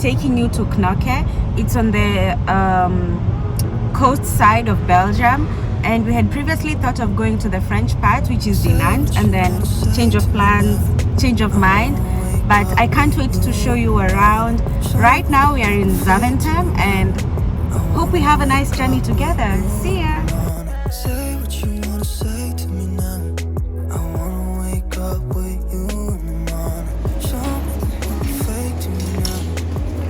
taking you to Knokke. It's on the coast side of Belgium, and we had previously thought of going to the French part, which is Dinant, and then change of plans, change of mind. But I can't wait to show you around. Right now we are in Zaventem, and hope we have a nice journey together. See ya! Say what you wanna say to me now. I wanna wake up with you in the morning. Show me the fake to me now.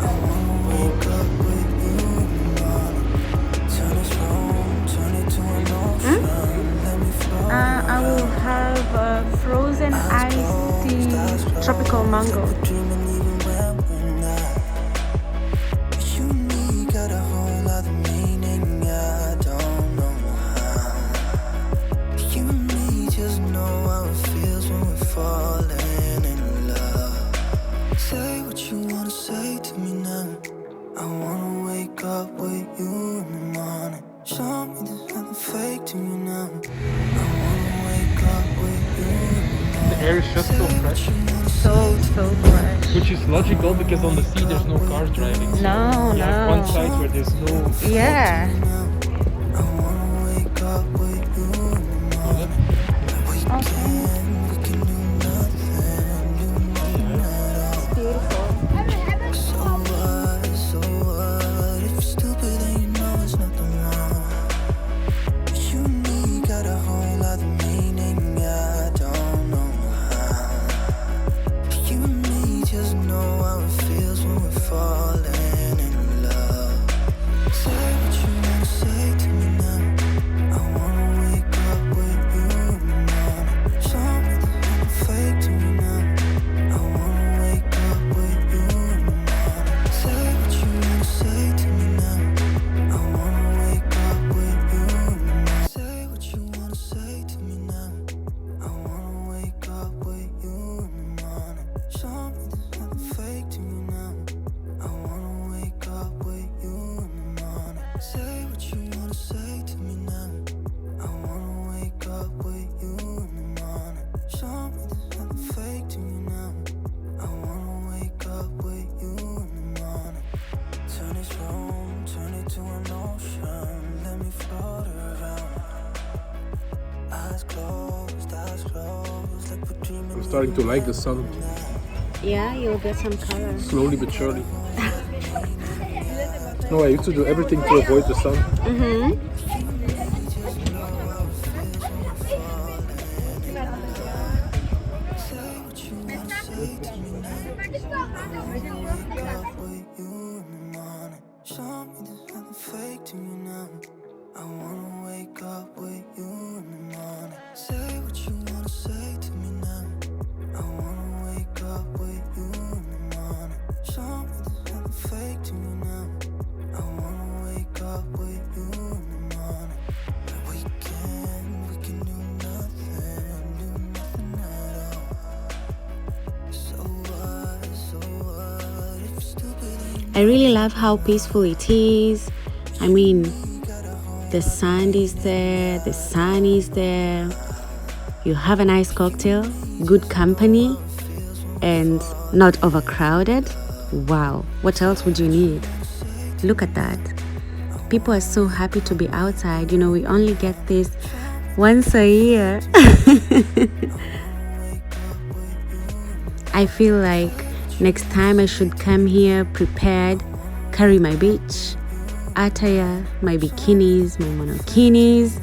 I wanna wake up with you in the morning. Turn this room, turn it to an ocean. Let me float. I will have frozen iced tea, tropical mango. Dreaming even when we're not. You and me got a whole other meaning. I don't know how. You and me just know how it feels when we're falling in love. Say what you wanna say to me now. I wanna wake up with you in the morning. Show me there's nothing fake to me now. I wanna wake up with you in the morning. The air is just so fresh, So fresh. which is logical because on the sea there's no cars driving. So No, you have no. one side where there's no. Yeah. I wanna wake up with you in the morning. We can do nothing, do nothing at all. Beautiful. So what, so what? If you're stupid then you know it's nothing wrong. You and me got a whole other meaning. I don't know how. You and me just know how it feels when we're falling in love. Say what you wanna say to me now. I wanna wake up with you in the morning. Show me there's nothing fake to me now. I wanna wake up with you in the morning. Say what you wanna say to me now. I wanna wake up with you in the morning. Say what you wanna say to me now. I wanna wake up with you in the morning. Show me there's nothing fake to me now. I wanna wake up with you in the morning. Say what you wanna say to me now. I wanna wake up with you in the morning. Show me there's nothing fake to me now. I wanna wake up with you in the morning. Turn this room, turn it to an ocean. Let me float around. Eyes closed, like we're dreaming. I'm starting to like the sun, Yeah, you'll get some color. slowly but surely. No, I used to do everything to avoid the sun. Show me there's nothing fake to me now. I wanna wake up with you in the morning. Say what you wanna say to me now. I wanna wake up with you in the morning. Show me there's nothing fake to me now. I wanna wake up with you in the morning. We can do nothing at all. So what, if you're stupid then you I really love how peaceful it is. I mean, the sand is there, the sun is there. You have a nice cocktail, good company, and not overcrowded. Wow, what else would you need? Look at that. People are so happy to be outside. You know, we only get this once a year. I feel like next time I should come here prepared, carry my beach attire, my bikinis, my monokinis.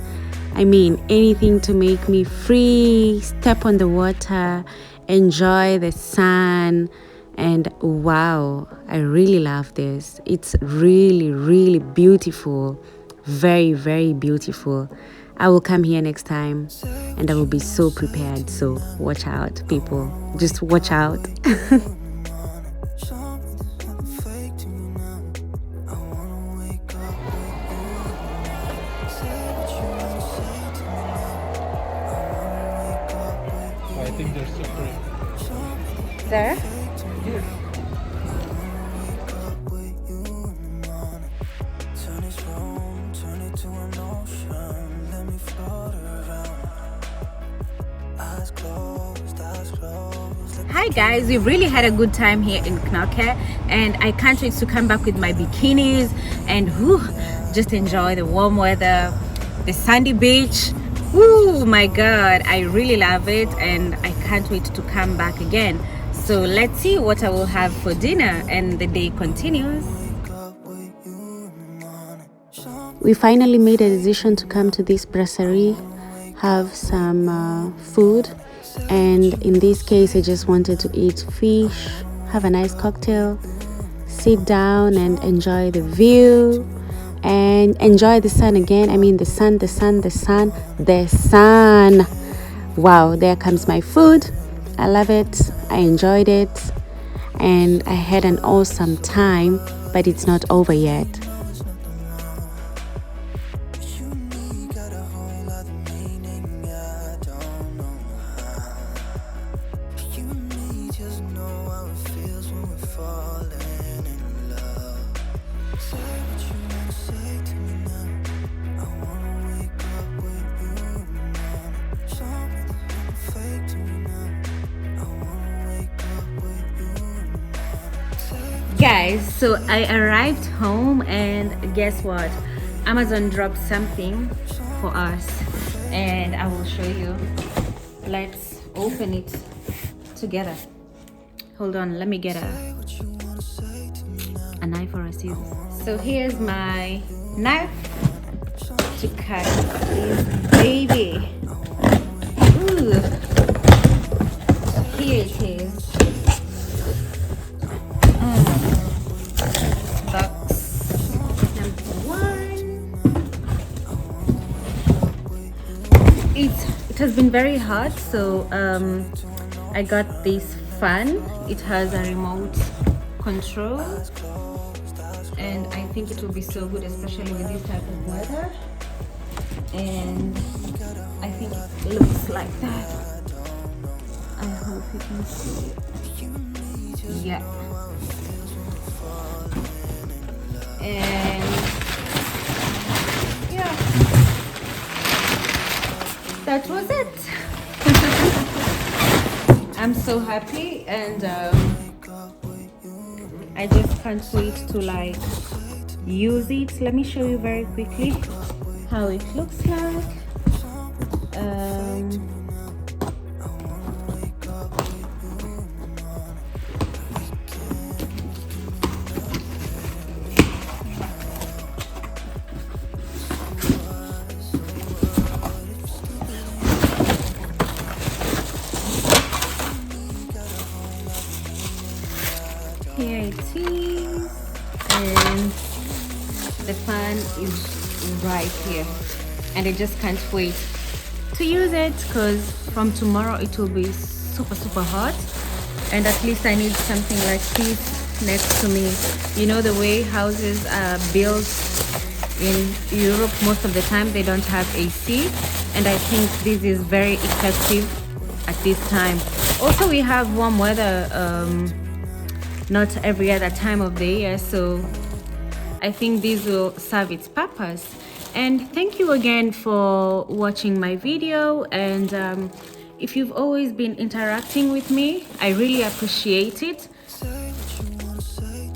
I mean, anything to make me free, step on the water, enjoy the sun. And wow, I really love this. It's really, really beautiful. Very, very beautiful. I will come here next time and I will be so prepared. So watch out, people. Just watch out. I think they're suffering. There? Hi Hi guys, we've really had a good time here in Knokke, and I can't wait to come back with my bikinis and just enjoy the warm weather, the sandy beach. My god, I really love it, and I can't wait to come back again. So let's see what I will have for dinner, and the day continues. We finally made a decision to come to this brasserie, have some food, and in this case I just wanted to eat fish, have a nice cocktail, sit down and enjoy the view and enjoy the sun again. I mean the sun. Wow, there comes my food. I love it, I enjoyed it, and I had an awesome time, but it's not over yet. Guys, so I arrived home, and guess what? Amazon dropped something for us, and I will show you. Let's open it together. Hold on, let me get a knife or a scissors. So here's my knife to cut this baby. Ooh, here it is. It has been very hot, so I got this fan. It has a remote control, and I think it will be so good, especially with this type of weather. And I think it looks like that. I hope you can see it. Yeah. And yeah, that was it. I'm so happy, and I just can't wait to like use it. Let me show you very quickly how it looks like. Here it is, and the fan is right here, and I just can't wait to use it, because from tomorrow it will be super hot, and at least I need something like this next to me. You know, the way houses are built in Europe, most of the time they don't have AC, and I think this is very effective at this time. Also, we have warm weather not every other time of the year, so I think this will serve its purpose. And thank you again for watching my video, and if you've always been interacting with me, I really appreciate it.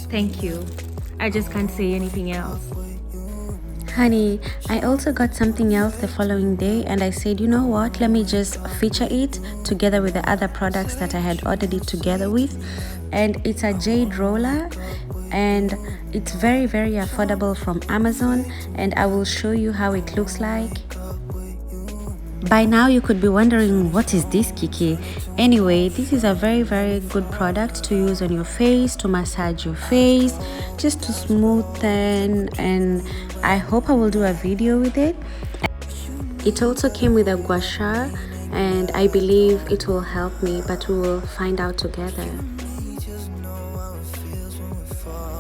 Thank you. I just can't say anything else. Honey, I also got something else the following day, and I said, you know what, let me just feature it together with the other products that I had ordered it together with. And it's a Jade roller, and it's very affordable from Amazon, and I will show you how it looks like. By now you could be wondering, what is this, Kiki? Anyway, this is a very good product to use on your face, to massage your face, just to smoothen, and I hope I will do a video with it. It also came with a gua sha, and I believe it will help me, but we will find out together.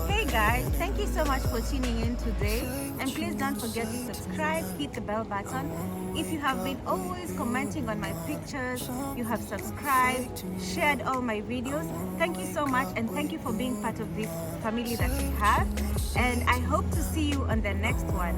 Hey guys, thank you so much for tuning in today, and please don't forget to subscribe, hit the bell button. If you have been always commenting on my pictures, you have subscribed, shared all my videos, thank you so much, and thank you for being part of this family that we have, and I hope to see you on the next one.